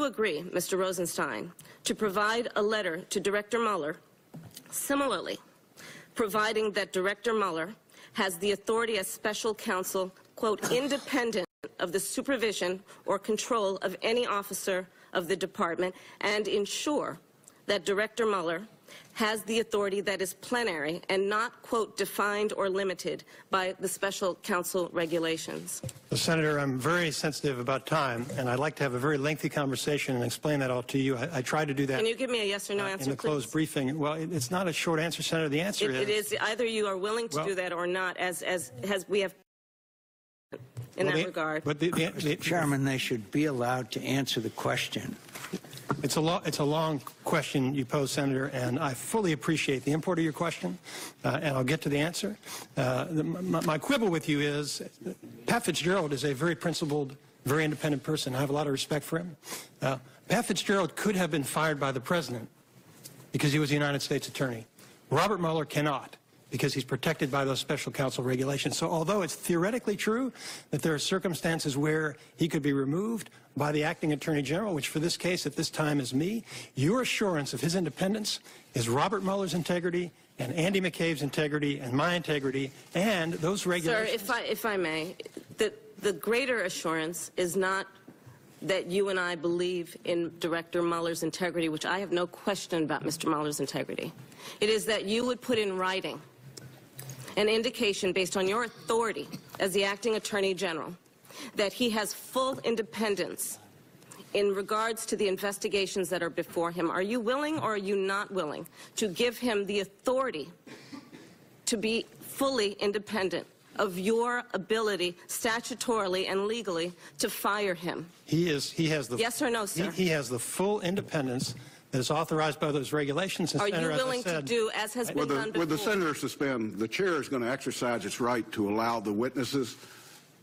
agree, Mr. Rosenstein, to provide a letter to Director Mueller, similarly, providing that Director Mueller has the authority as special counsel, quote, independent of the supervision or control of any officer of the department, and ensure that Director Mueller has the authority that is plenary and not, quote, defined or limited by the special counsel regulations? Well, Senator, I'm very sensitive about time, and I'd like to have a very lengthy conversation and explain that all to you. I tried to do that. Can you give me a yes or no answer, in the closed briefing? Well, it's not a short answer, Senator. The answer it is either you are willing to do that or not, as we have in that regard. But the Chairman, they should be allowed to answer the question. It's a long question you pose, Senator, and I fully appreciate the import of your question, and I'll get to the answer. My quibble with you is Pat Fitzgerald is a very principled, very independent person. I have a lot of respect for him. Pat Fitzgerald could have been fired by the president because he was a United States attorney. Robert Mueller cannot, because he's protected by those special counsel regulations. So although it's theoretically true that there are circumstances where he could be removed by the acting attorney general, which for this case at this time is me, your assurance of his independence is Robert Mueller's integrity and Andy McCabe's integrity and my integrity and those regulations. Sir, if I may, the greater assurance is not that you and I believe in Director Mueller's integrity, which I have no question about Mr. Mueller's integrity. It is that you would put in writing an indication based on your authority as the acting attorney general that he has full independence in regards to the investigations that are before him. Are you willing or are you not willing to give him the authority to be fully independent of your ability statutorily and legally to fire him? He has the yes or no, sir? He has the full independence that is authorized by those regulations. And are Senator, you willing to do as has been done before? With the senator suspend, the chair is going to exercise its right to allow the witnesses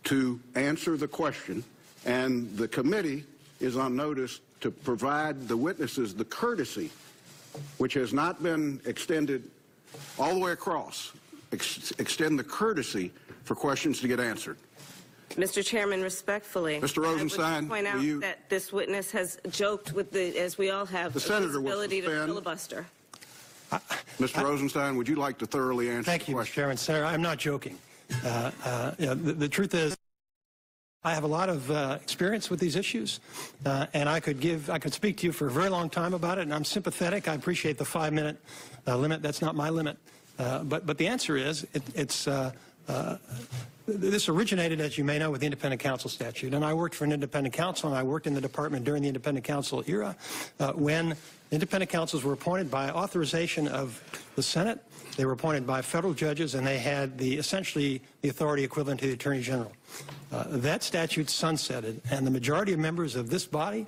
to answer the question, and the committee is on notice to provide the witnesses the courtesy, which has not been extended all the way across, extend the courtesy for questions to get answered. Mr. Chairman, respectfully, Mr. Rosenstein, I would point out that this witness has joked with the, as we all have, the senator ability will to filibuster. Mr. Rosenstein, would you like to thoroughly answer Thank you, the Mr. question? Chairman. Senator, I'm not joking. The truth is, I have a lot of experience with these issues, and I could speak to you for a very long time about it, and I'm sympathetic. I appreciate the 5-minute limit. That's not my limit. But the answer is, this originated, as you may know, with the independent counsel statute. And I worked for an independent counsel, and I worked in the department during the independent counsel era when independent counsels were appointed by authorization of the Senate. They were appointed by federal judges, and they had essentially the authority equivalent to the Attorney General. That statute sunsetted, and the majority of members of this body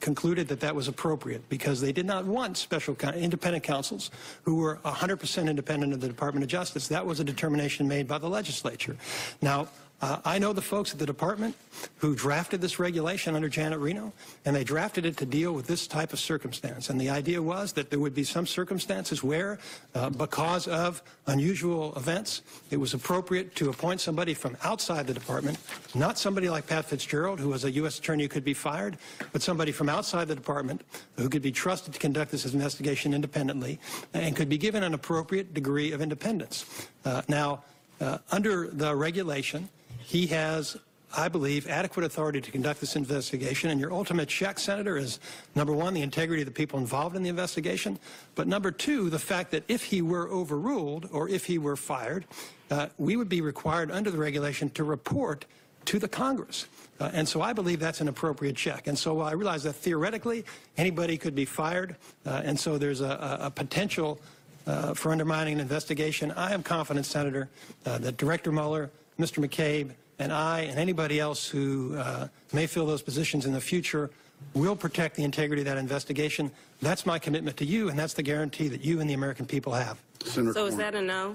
concluded that that was appropriate because they did not want special independent counsels who were 100% independent of the Department of Justice. That was a determination made by the legislature. Now, I know the folks at the department who drafted this regulation under Janet Reno, and they drafted it to deal with this type of circumstance. And the idea was that there would be some circumstances where, because of unusual events, it was appropriate to appoint somebody from outside the department, not somebody like Pat Fitzgerald, who was a U.S. attorney who could be fired, but somebody from outside the department who could be trusted to conduct this investigation independently and could be given an appropriate degree of independence. Under the regulation, he has, I believe, adequate authority to conduct this investigation, and your ultimate check, Senator, is, number one, the integrity of the people involved in the investigation, but number two, the fact that if he were overruled or if he were fired, we would be required under the regulation to report to the Congress. And so I believe that's an appropriate check. And so I realize that theoretically anybody could be fired, and so there's a potential for undermining an investigation. I am confident, Senator, that Director Mueller, Mr. McCabe, and I, and anybody else who may fill those positions in the future will protect the integrity of that investigation. That's my commitment to you, and that's the guarantee that you and the American people have. So is that a no?